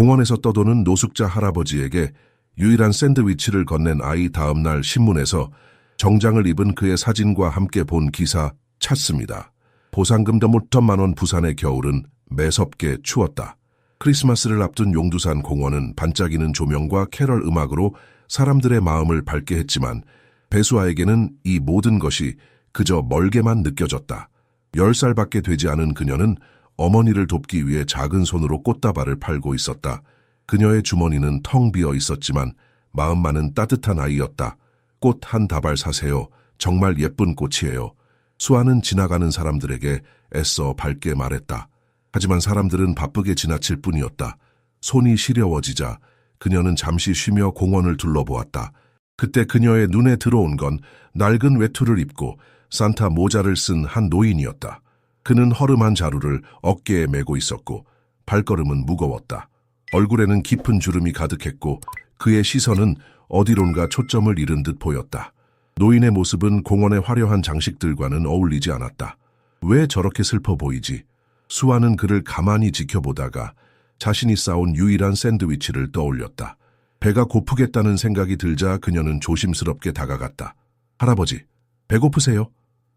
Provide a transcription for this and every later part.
공원에서 떠도는 노숙자 할아버지에게 유일한 샌드위치를 건넨 아이. 다음 날 신문에서 정장을 입은 그의 사진과 함께 본 기사 찾습니다. 보상금 더 5천만 원. 부산의 겨울은 매섭게 추웠다. 크리스마스를 앞둔 용두산 공원은 반짝이는 조명과 캐럴 음악으로 사람들의 마음을 밝게 했지만 배수아에게는 이 모든 것이 그저 멀게만 느껴졌다. 10살밖에 되지 않은 그녀는 어머니를 돕기 위해 작은 손으로 꽃다발을 팔고 있었다. 그녀의 주머니는 텅 비어 있었지만 마음만은 따뜻한 아이였다. 꽃 한 다발 사세요. 정말 예쁜 꽃이에요. 수아는 지나가는 사람들에게 애써 밝게 말했다. 하지만 사람들은 바쁘게 지나칠 뿐이었다. 손이 시려워지자 그녀는 잠시 쉬며 공원을 둘러보았다. 그때 그녀의 눈에 들어온 건 낡은 외투를 입고 산타 모자를 쓴 한 노인이었다. 그는 허름한 자루를 어깨에 메고 있었고 발걸음은 무거웠다. 얼굴에는 깊은 주름이 가득했고 그의 시선은 어디론가 초점을 잃은 듯 보였다. 노인의 모습은 공원의 화려한 장식들과는 어울리지 않았다. 왜 저렇게 슬퍼 보이지? 수아는 그를 가만히 지켜보다가 자신이 싸온 유일한 샌드위치를 떠올렸다. 배가 고프겠다는 생각이 들자 그녀는 조심스럽게 다가갔다. 할아버지, 배고프세요?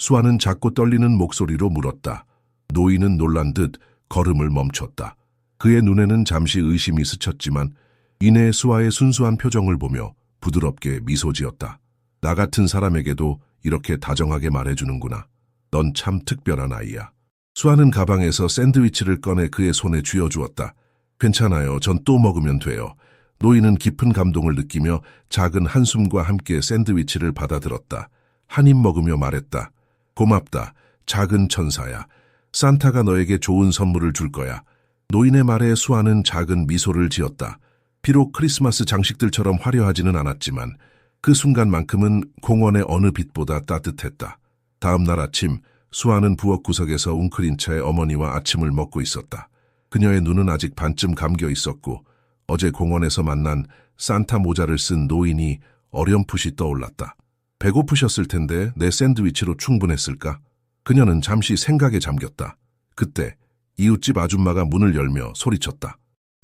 수아는 작고 떨리는 목소리로 물었다. 노인은 놀란 듯 걸음을 멈췄다. 그의 눈에는 잠시 의심이 스쳤지만 이내 수아의 순수한 표정을 보며 부드럽게 미소 지었다. 나 같은 사람에게도 이렇게 다정하게 말해주는구나. 넌 참 특별한 아이야. 수아는 가방에서 샌드위치를 꺼내 그의 손에 쥐어주었다. 괜찮아요. 전 또 먹으면 돼요. 노인은 깊은 감동을 느끼며 작은 한숨과 함께 샌드위치를 받아들었다. 한 입 먹으며 말했다. 고맙다. 작은 천사야. 산타가 너에게 좋은 선물을 줄 거야. 노인의 말에 수아는 작은 미소를 지었다. 비록 크리스마스 장식들처럼 화려하지는 않았지만 그 순간만큼은 공원의 어느 빛보다 따뜻했다. 다음 날 아침 수아는 부엌 구석에서 웅크린 채 어머니와 아침을 먹고 있었다. 그녀의 눈은 아직 반쯤 감겨 있었고 어제 공원에서 만난 산타 모자를 쓴 노인이 어렴풋이 떠올랐다. 배고프셨을 텐데 내 샌드위치로 충분했을까? 그녀는 잠시 생각에 잠겼다. 그때 이웃집 아줌마가 문을 열며 소리쳤다.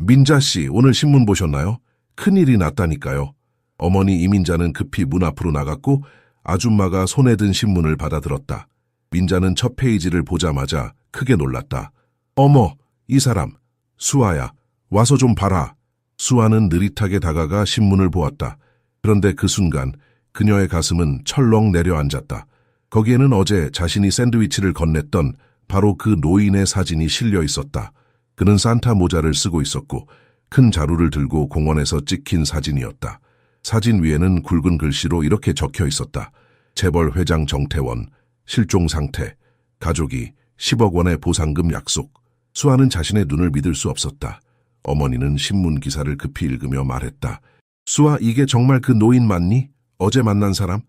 민자씨, 오늘 신문 보셨나요? 큰일이 났다니까요. 어머니 이민자는 급히 문 앞으로 나갔고 아줌마가 손에 든 신문을 받아들었다. 민자는 첫 페이지를 보자마자 크게 놀랐다. 어머, 이 사람, 수아야. 와서 좀 봐라. 수아는 느릿하게 다가가 신문을 보았다. 그런데 그 순간 그녀의 가슴은 철렁 내려앉았다. 거기에는 어제 자신이 샌드위치를 건넸던 바로 그 노인의 사진이 실려 있었다. 그는 산타 모자를 쓰고 있었고 큰 자루를 들고 공원에서 찍힌 사진이었다. 사진 위에는 굵은 글씨로 이렇게 적혀 있었다. 재벌 회장 정태원, 실종 상태, 가족이 10억 원의 보상금 약속. 수아는 자신의 눈을 믿을 수 없었다. 어머니는 신문 기사를 급히 읽으며 말했다. 수아, 이게 정말 그 노인 맞니? 어제 만난 사람?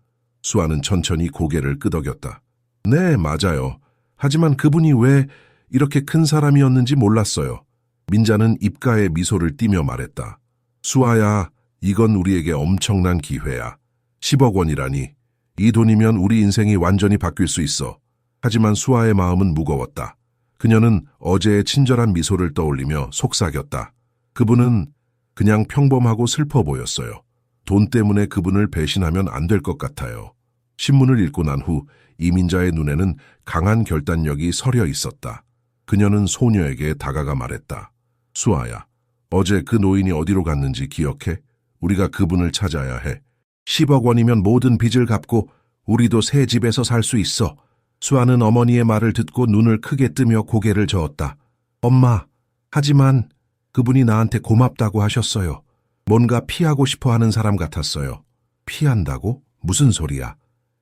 수아는 천천히 고개를 끄덕였다. 네, 맞아요. 하지만 그분이 왜 이렇게 큰 사람이었는지 몰랐어요. 민자는 입가에 미소를 띠며 말했다. 수아야, 이건 우리에게 엄청난 기회야. 10억 원이라니. 이 돈이면 우리 인생이 완전히 바뀔 수 있어. 하지만 수아의 마음은 무거웠다. 그녀는 어제의 친절한 미소를 떠올리며 속삭였다. 그분은 그냥 평범하고 슬퍼 보였어요. 돈 때문에 그분을 배신하면 안 될 것 같아요. 신문을 읽고 난 후 이민자의 눈에는 강한 결단력이 서려 있었다. 그녀는 소녀에게 다가가 말했다. 수아야, 어제 그 노인이 어디로 갔는지 기억해? 우리가 그분을 찾아야 해. 10억 원이면 모든 빚을 갚고 우리도 새 집에서 살 수 있어. 수아는 어머니의 말을 듣고 눈을 크게 뜨며 고개를 저었다. 엄마, 하지만 그분이 나한테 고맙다고 하셨어요. 뭔가 피하고 싶어 하는 사람 같았어요. 피한다고? 무슨 소리야?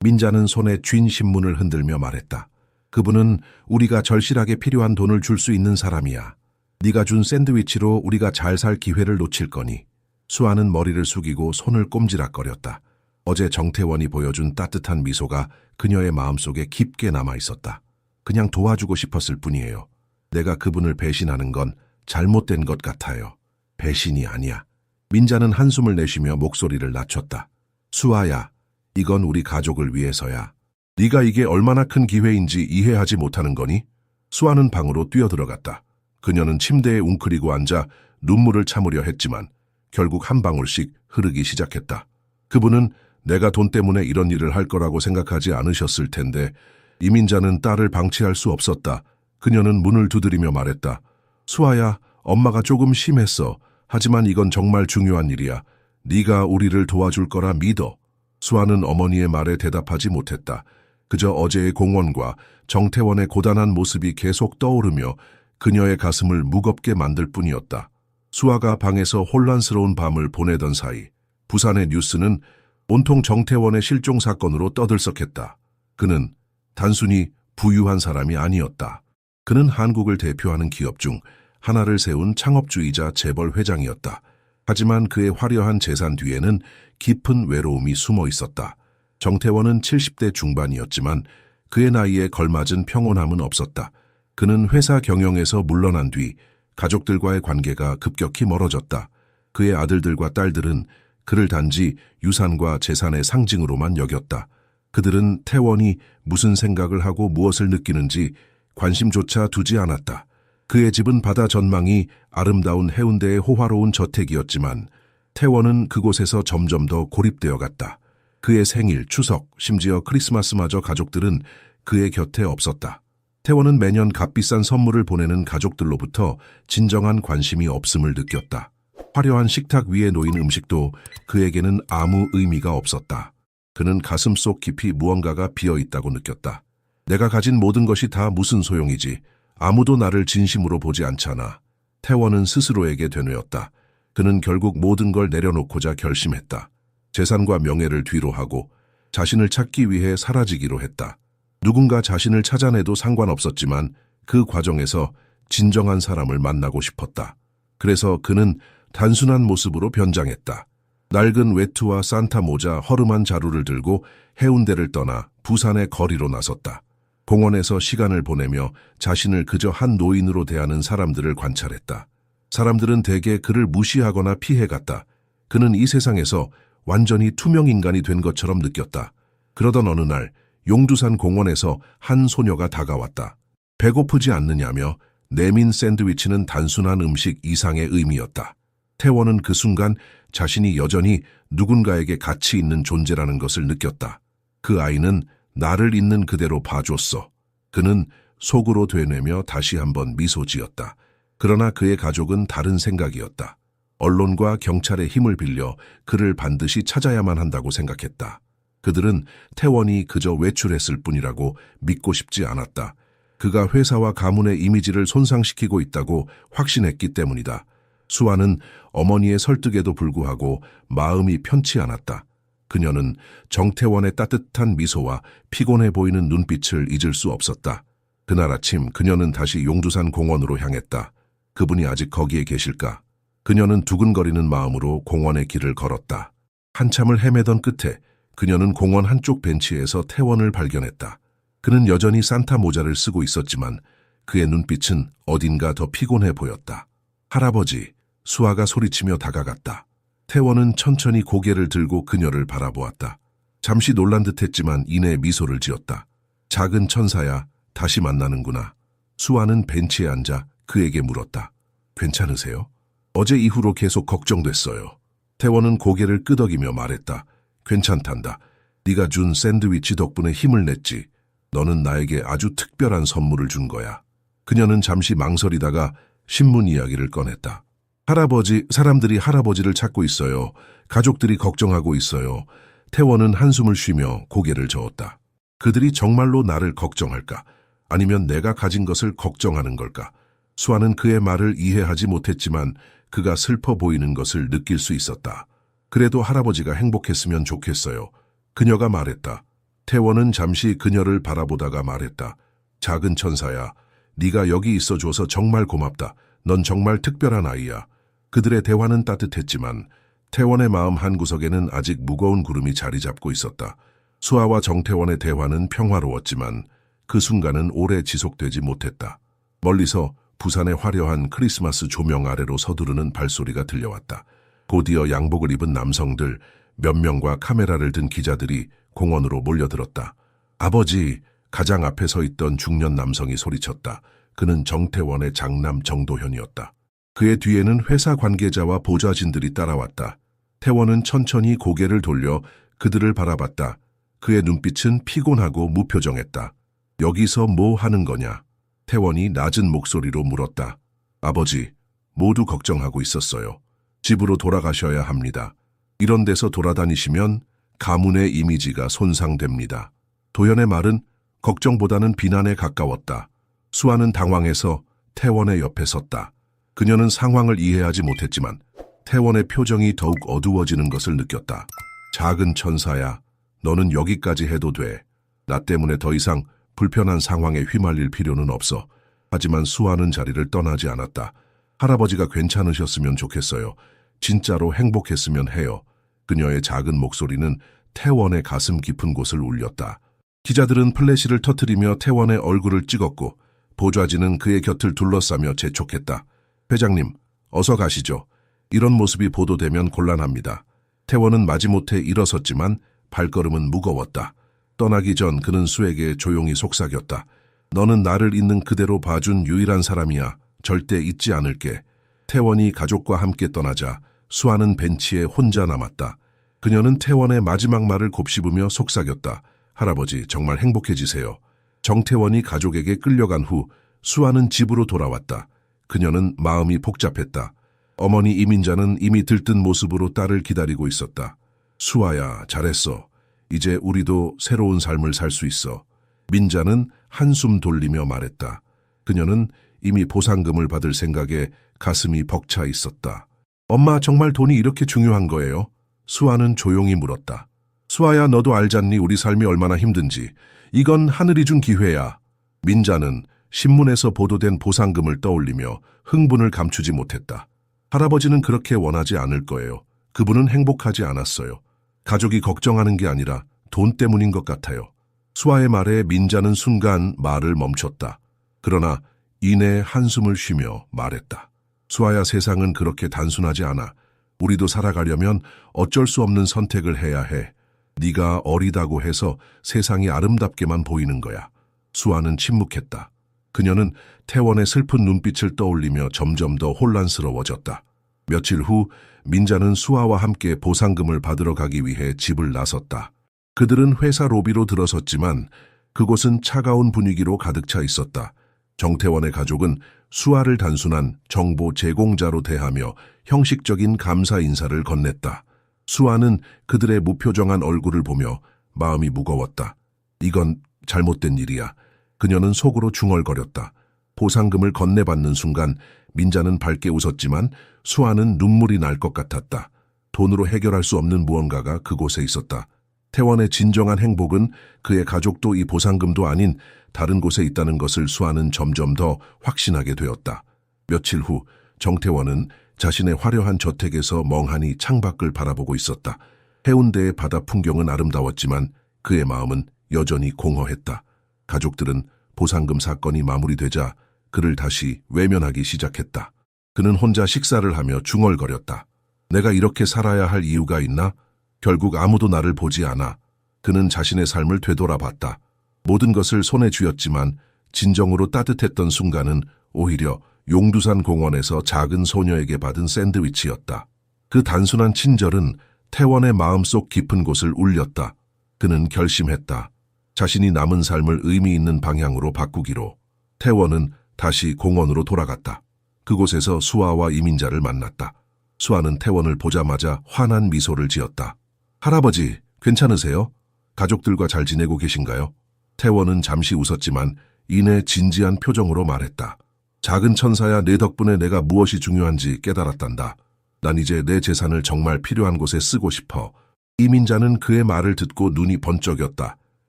민자는 손에 쥔 신문을 흔들며 말했다. 그분은 우리가 절실하게 필요한 돈을 줄 수 있는 사람이야. 네가 준 샌드위치로 우리가 잘 살 기회를 놓칠 거니. 수아는 머리를 숙이고 손을 꼼지락거렸다. 어제 정태원이 보여준 따뜻한 미소가 그녀의 마음속에 깊게 남아있었다. 그냥 도와주고 싶었을 뿐이에요. 내가 그분을 배신하는 건 잘못된 것 같아요. 배신이 아니야. 민자는 한숨을 내쉬며 목소리를 낮췄다. 수아야, 이건 우리 가족을 위해서야. 네가 이게 얼마나 큰 기회인지 이해하지 못하는 거니? 수아는 방으로 뛰어들어갔다. 그녀는 침대에 웅크리고 앉아 눈물을 참으려 했지만 결국 한 방울씩 흐르기 시작했다. 그분은 내가 돈 때문에 이런 일을 할 거라고 생각하지 않으셨을 텐데 이민자는 딸을 방치할 수 없었다. 그녀는 문을 두드리며 말했다. 수아야, 엄마가 조금 심했어. 하지만 이건 정말 중요한 일이야. 네가 우리를 도와줄 거라 믿어. 수아는 어머니의 말에 대답하지 못했다. 그저 어제의 공원과 정태원의 고단한 모습이 계속 떠오르며 그녀의 가슴을 무겁게 만들 뿐이었다. 수아가 방에서 혼란스러운 밤을 보내던 사이 부산의 뉴스는 온통 정태원의 실종 사건으로 떠들썩했다. 그는 단순히 부유한 사람이 아니었다. 그는 한국을 대표하는 기업 중 하나를 세운 창업주의자 재벌 회장이었다. 하지만 그의 화려한 재산 뒤에는 깊은 외로움이 숨어 있었다. 정태원은 70대 중반이었지만 그의 나이에 걸맞은 평온함은 없었다. 그는 회사 경영에서 물러난 뒤 가족들과의 관계가 급격히 멀어졌다. 그의 아들들과 딸들은 그를 단지 유산과 재산의 상징으로만 여겼다. 그들은 태원이 무슨 생각을 하고 무엇을 느끼는지 관심조차 두지 않았다. 그의 집은 바다 전망이 아름다운 해운대의 호화로운 저택이었지만 태원은 그곳에서 점점 더 고립되어 갔다. 그의 생일, 추석, 심지어 크리스마스마저 가족들은 그의 곁에 없었다. 태원은 매년 값비싼 선물을 보내는 가족들로부터 진정한 관심이 없음을 느꼈다. 화려한 식탁 위에 놓인 음식도 그에게는 아무 의미가 없었다. 그는 가슴속 깊이 무언가가 비어있다고 느꼈다. 내가 가진 모든 것이 다 무슨 소용이지. 아무도 나를 진심으로 보지 않잖아. 태원은 스스로에게 되뇌었다. 그는 결국 모든 걸 내려놓고자 결심했다. 재산과 명예를 뒤로 하고 자신을 찾기 위해 사라지기로 했다. 누군가 자신을 찾아내도 상관없었지만 그 과정에서 진정한 사람을 만나고 싶었다. 그래서 그는 단순한 모습으로 변장했다. 낡은 외투와 산타 모자, 허름한 자루를 들고 해운대를 떠나 부산의 거리로 나섰다. 공원에서 시간을 보내며 자신을 그저 한 노인으로 대하는 사람들을 관찰했다. 사람들은 대개 그를 무시하거나 피해갔다. 그는 이 세상에서 완전히 투명 인간이 된 것처럼 느꼈다. 그러던 어느 날 용두산 공원에서 한 소녀가 다가왔다. 배고프지 않느냐며 내민 샌드위치는 단순한 음식 이상의 의미였다. 태원은 그 순간 자신이 여전히 누군가에게 가치 있는 존재라는 것을 느꼈다. 그 아이는 나를 있는 그대로 봐줬어. 그는 속으로 되뇌며 다시 한번 미소 지었다. 그러나 그의 가족은 다른 생각이었다. 언론과 경찰의 힘을 빌려 그를 반드시 찾아야만 한다고 생각했다. 그들은 태원이 그저 외출했을 뿐이라고 믿고 싶지 않았다. 그가 회사와 가문의 이미지를 손상시키고 있다고 확신했기 때문이다. 수아는 어머니의 설득에도 불구하고 마음이 편치 않았다. 그녀는 정태원의 따뜻한 미소와 피곤해 보이는 눈빛을 잊을 수 없었다. 그날 아침 그녀는 다시 용두산 공원으로 향했다. 그분이 아직 거기에 계실까? 그녀는 두근거리는 마음으로 공원의 길을 걸었다. 한참을 헤매던 끝에 그녀는 공원 한쪽 벤치에서 태원을 발견했다. 그는 여전히 산타 모자를 쓰고 있었지만 그의 눈빛은 어딘가 더 피곤해 보였다. 할아버지, 수아가 소리치며 다가갔다. 태원은 천천히 고개를 들고 그녀를 바라보았다. 잠시 놀란 듯했지만 이내 미소를 지었다. 작은 천사야, 다시 만나는구나. 수아는 벤치에 앉아 그에게 물었다. 괜찮으세요? 어제 이후로 계속 걱정됐어요. 태원은 고개를 끄덕이며 말했다. 괜찮단다. 네가 준 샌드위치 덕분에 힘을 냈지. 너는 나에게 아주 특별한 선물을 준 거야. 그녀는 잠시 망설이다가 신문 이야기를 꺼냈다. 할아버지, 사람들이 할아버지를 찾고 있어요. 가족들이 걱정하고 있어요. 태원은 한숨을 쉬며 고개를 저었다. 그들이 정말로 나를 걱정할까? 아니면 내가 가진 것을 걱정하는 걸까? 수아는 그의 말을 이해하지 못했지만 그가 슬퍼 보이는 것을 느낄 수 있었다. 그래도 할아버지가 행복했으면 좋겠어요. 그녀가 말했다. 태원은 잠시 그녀를 바라보다가 말했다. 작은 천사야, 네가 여기 있어줘서 정말 고맙다. 넌 정말 특별한 아이야. 그들의 대화는 따뜻했지만 태원의 마음 한구석에는 아직 무거운 구름이 자리 잡고 있었다. 수아와 정태원의 대화는 평화로웠지만 그 순간은 오래 지속되지 못했다. 멀리서 부산의 화려한 크리스마스 조명 아래로 서두르는 발소리가 들려왔다. 곧이어 양복을 입은 남성들 몇 명과 카메라를 든 기자들이 공원으로 몰려들었다. 아버지, 가장 앞에 서 있던 중년 남성이 소리쳤다. 그는 정태원의 장남 정도현이었다. 그의 뒤에는 회사 관계자와 보좌진들이 따라왔다. 태원은 천천히 고개를 돌려 그들을 바라봤다. 그의 눈빛은 피곤하고 무표정했다. 여기서 뭐 하는 거냐? 태원이 낮은 목소리로 물었다. 아버지, 모두 걱정하고 있었어요. 집으로 돌아가셔야 합니다. 이런 데서 돌아다니시면 가문의 이미지가 손상됩니다. 도연의 말은 걱정보다는 비난에 가까웠다. 수아는 당황해서 태원의 옆에 섰다. 그녀는 상황을 이해하지 못했지만 태원의 표정이 더욱 어두워지는 것을 느꼈다. 작은 천사야, 너는 여기까지 해도 돼. 나 때문에 더 이상 불편한 상황에 휘말릴 필요는 없어. 하지만 수아는 자리를 떠나지 않았다. 할아버지가 괜찮으셨으면 좋겠어요. 진짜로 행복했으면 해요. 그녀의 작은 목소리는 태원의 가슴 깊은 곳을 울렸다. 기자들은 플래시를 터뜨리며 태원의 얼굴을 찍었고 보좌진은 그의 곁을 둘러싸며 재촉했다. 회장님, 어서 가시죠. 이런 모습이 보도되면 곤란합니다. 태원은 마지못해 일어섰지만 발걸음은 무거웠다. 떠나기 전 그는 수에게 조용히 속삭였다. 너는 나를 있는 그대로 봐준 유일한 사람이야. 절대 잊지 않을게. 태원이 가족과 함께 떠나자 수아는 벤치에 혼자 남았다. 그녀는 태원의 마지막 말을 곱씹으며 속삭였다. 할아버지, 정말 행복해지세요. 정태원이 가족에게 끌려간 후 수아는 집으로 돌아왔다. 그녀는 마음이 복잡했다. 어머니 이민자는 이미 들뜬 모습으로 딸을 기다리고 있었다. 수아야, 잘했어. 이제 우리도 새로운 삶을 살 수 있어. 민자는 한숨 돌리며 말했다. 그녀는 이미 보상금을 받을 생각에 가슴이 벅차 있었다. 엄마, 정말 돈이 이렇게 중요한 거예요? 수아는 조용히 물었다. 수아야, 너도 알잖니 우리 삶이 얼마나 힘든지. 이건 하늘이 준 기회야. 민자는 신문에서 보도된 보상금을 떠올리며 흥분을 감추지 못했다. 할아버지는 그렇게 원하지 않을 거예요. 그분은 행복하지 않았어요. 가족이 걱정하는 게 아니라 돈 때문인 것 같아요. 수아의 말에 민자는 순간 말을 멈췄다. 그러나 이내 한숨을 쉬며 말했다. 수아야, 세상은 그렇게 단순하지 않아. 우리도 살아가려면 어쩔 수 없는 선택을 해야 해. 네가 어리다고 해서 세상이 아름답게만 보이는 거야. 수아는 침묵했다. 그녀는 태원의 슬픈 눈빛을 떠올리며 점점 더 혼란스러워졌다. 며칠 후 민자는 수아와 함께 보상금을 받으러 가기 위해 집을 나섰다. 그들은 회사 로비로 들어섰지만 그곳은 차가운 분위기로 가득 차 있었다. 정태원의 가족은 수아를 단순한 정보 제공자로 대하며 형식적인 감사 인사를 건넸다. 수아는 그들의 무표정한 얼굴을 보며 마음이 무거웠다. 이건 잘못된 일이야. 그녀는 속으로 중얼거렸다. 보상금을 건네받는 순간 민자는 밝게 웃었지만 수아는 눈물이 날 것 같았다. 돈으로 해결할 수 없는 무언가가 그곳에 있었다. 태원의 진정한 행복은 그의 가족도 이 보상금도 아닌 다른 곳에 있다는 것을 수아는 점점 더 확신하게 되었다. 며칠 후 정태원은 자신의 화려한 저택에서 멍하니 창밖을 바라보고 있었다. 해운대의 바다 풍경은 아름다웠지만 그의 마음은 여전히 공허했다. 가족들은 보상금 사건이 마무리되자 그를 다시 외면하기 시작했다. 그는 혼자 식사를 하며 중얼거렸다. 내가 이렇게 살아야 할 이유가 있나? 결국 아무도 나를 보지 않아. 그는 자신의 삶을 되돌아봤다. 모든 것을 손에 쥐었지만 진정으로 따뜻했던 순간은 오히려 용두산 공원에서 작은 소녀에게 받은 샌드위치였다. 그 단순한 친절은 태원의 마음속 깊은 곳을 울렸다. 그는 결심했다. 자신이 남은 삶을 의미 있는 방향으로 바꾸기로. 태원은 다시 공원으로 돌아갔다. 그곳에서 수아와 이민자를 만났다. 수아는 태원을 보자마자 환한 미소를 지었다. 할아버지, 괜찮으세요? 가족들과 잘 지내고 계신가요? 태원은 잠시 웃었지만 이내 진지한 표정으로 말했다. 작은 천사야, 내 덕분에 내가 무엇이 중요한지 깨달았단다. 난 이제 내 재산을 정말 필요한 곳에 쓰고 싶어. 이민자는 그의 말을 듣고 눈이 번쩍였다.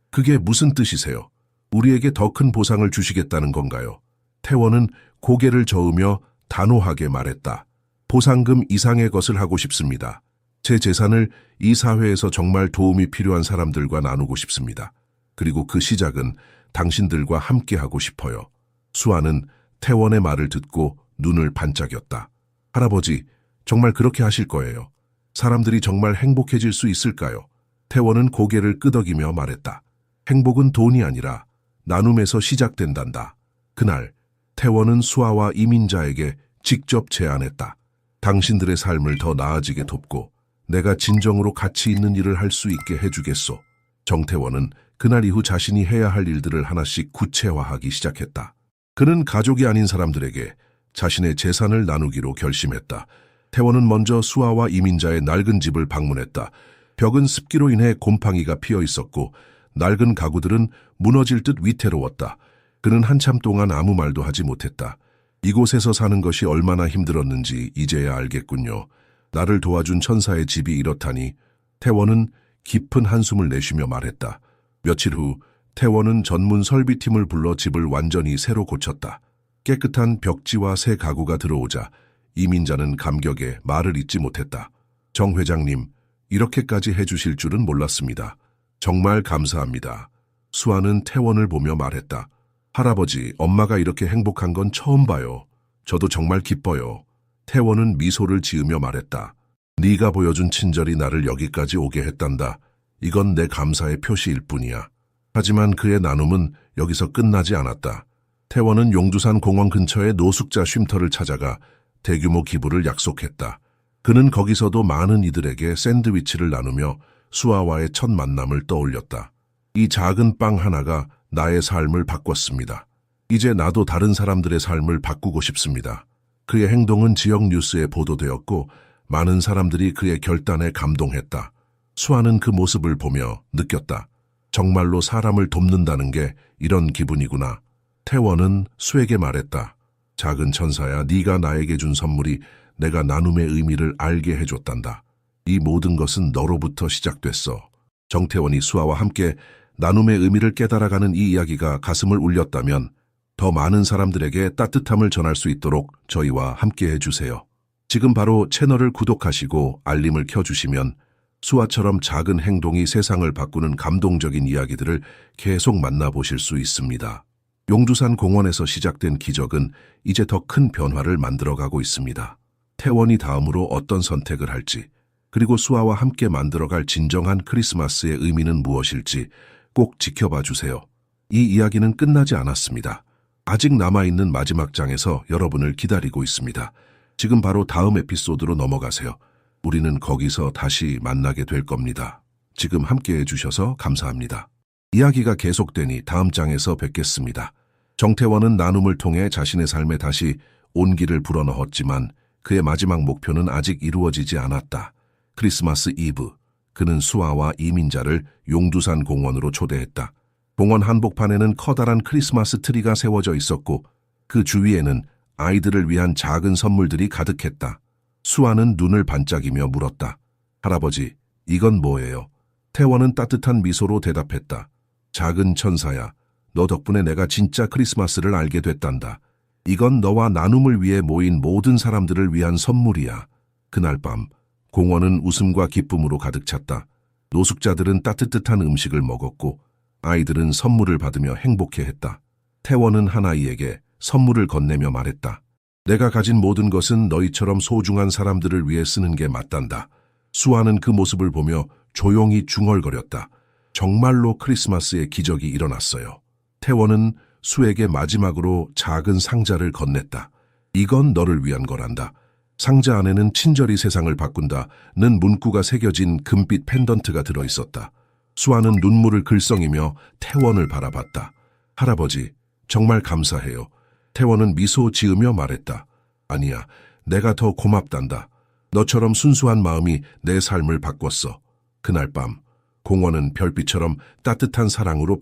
그게 무슨 뜻이세요? 우리에게 더 큰 보상을 주시겠다는 건가요? 태원은 고개를 저으며 단호하게 말했다. 보상금 이상의 것을 하고 싶습니다. 제 재산을 이 사회에서 정말 도움이 필요한 사람들과 나누고 싶습니다. 그리고 그 시작은 당신들과 함께 하고 싶어요. 수아는 태원의 말을 듣고 눈을 반짝였다. 할아버지, 정말 그렇게 하실 거예요? 사람들이 정말 행복해질 수 있을까요? 태원은 고개를 끄덕이며 말했다. 행복은 돈이 아니라 나눔에서 시작된단다. 그날 태원은 수아와 이민자에게 직접 제안했다. 당신들의 삶을 더 나아지게 돕고 내가 진정으로 가치 있는 일을 할 수 있게 해주겠소. 정태원은 그날 이후 자신이 해야 할 일들을 하나씩 구체화하기 시작했다. 그는 가족이 아닌 사람들에게 자신의 재산을 나누기로 결심했다. 태원은 먼저 수아와 이민자의 낡은 집을 방문했다. 벽은 습기로 인해 곰팡이가 피어 있었고 낡은 가구들은 무너질 듯 위태로웠다. 그는 한참 동안 아무 말도 하지 못했다. 이곳에서 사는 것이 얼마나 힘들었는지 이제야 알겠군요. 나를 도와준 천사의 집이 이렇다니. 태원은 깊은 한숨을 내쉬며 말했다. 며칠 후 태원은 전문 설비팀을 불러 집을 완전히 새로 고쳤다. 깨끗한 벽지와 새 가구가 들어오자 이민자는 감격에 말을 잇지 못했다. 정 회장님, 이렇게까지 해주실 줄은 몰랐습니다. 정말 감사합니다. 수아는 태원을 보며 말했다. 할아버지, 엄마가 이렇게 행복한 건 처음 봐요. 저도 정말 기뻐요. 태원은 미소를 지으며 말했다. 네가 보여준 친절이 나를 여기까지 오게 했단다. 이건 내 감사의 표시일 뿐이야. 하지만 그의 나눔은 여기서 끝나지 않았다. 태원은 용두산 공원 근처의 노숙자 쉼터를 찾아가 대규모 기부를 약속했다. 그는 거기서도 많은 이들에게 샌드위치를 나누며 수아와의 첫 만남을 떠올렸다. 이 작은 빵 하나가 나의 삶을 바꿨습니다. 이제 나도 다른 사람들의 삶을 바꾸고 싶습니다. 그의 행동은 지역 뉴스에 보도되었고 많은 사람들이 그의 결단에 감동했다. 수아는 그 모습을 보며 느꼈다. 정말로 사람을 돕는다는 게 이런 기분이구나. 태원은 수에게 말했다. 작은 천사야, 네가 나에게 준 선물이 내가 나눔의 의미를 알게 해줬단다. 이 모든 것은 너로부터 시작됐어. 정태원이 수아와 함께 나눔의 의미를 깨달아가는 이 이야기가 가슴을 울렸다면 더 많은 사람들에게 따뜻함을 전할 수 있도록 저희와 함께 해주세요. 지금 바로 채널을 구독하시고 알림을 켜주시면 수아처럼 작은 행동이 세상을 바꾸는 감동적인 이야기들을 계속 만나보실 수 있습니다. 용두산 공원에서 시작된 기적은 이제 더 큰 변화를 만들어가고 있습니다. 태원이 다음으로 어떤 선택을 할지, 그리고 수아와 함께 만들어갈 진정한 크리스마스의 의미는 무엇일지 꼭 지켜봐 주세요. 이 이야기는 끝나지 않았습니다. 아직 남아있는 마지막 장에서 여러분을 기다리고 있습니다. 지금 바로 다음 에피소드로 넘어가세요. 우리는 거기서 다시 만나게 될 겁니다. 지금 함께 해주셔서 감사합니다. 이야기가 계속되니 다음 장에서 뵙겠습니다. 정태원은 나눔을 통해 자신의 삶에 다시 온기를 불어넣었지만 그의 마지막 목표는 아직 이루어지지 않았다. 크리스마스 이브, 그는 수아와 이민자를 용두산 공원으로 초대했다. 공원 한복판에는 커다란 크리스마스 트리가 세워져 있었고 그 주위에는 아이들을 위한 작은 선물들이 가득했다. 수아는 눈을 반짝이며 물었다. 할아버지, 이건 뭐예요? 태원은 따뜻한 미소로 대답했다. 작은 천사야, 너 덕분에 내가 진짜 크리스마스를 알게 됐단다. 이건 너와 나눔을 위해 모인 모든 사람들을 위한 선물이야. 그날 밤, 공원은 웃음과 기쁨으로 가득 찼다. 노숙자들은 따뜻한 음식을 먹었고 아이들은 선물을 받으며 행복해했다. 태원은 한 아이에게 선물을 건네며 말했다. 내가 가진 모든 것은 너희처럼 소중한 사람들을 위해 쓰는 게 맞단다. 수아는 그 모습을 보며 조용히 중얼거렸다. 정말로 크리스마스의 기적이 일어났어요. 태원은 수에게 마지막으로 작은 상자를 건넸다. 이건 너를 위한 거란다. 상자 안에는 친절히 세상을 바꾼다는 문구가 새겨진 금빛 펜던트가 들어있었다. 수아는 눈물을 글썽이며 태원을 바라봤다. 할아버지, 정말 감사해요. 태원은 미소 지으며 말했다. 아니야, 내가 더 고맙단다. 너처럼 순수한 마음이 내 삶을 바꿨어. 그날 밤, 공원은 별빛처럼 따뜻한 사랑으로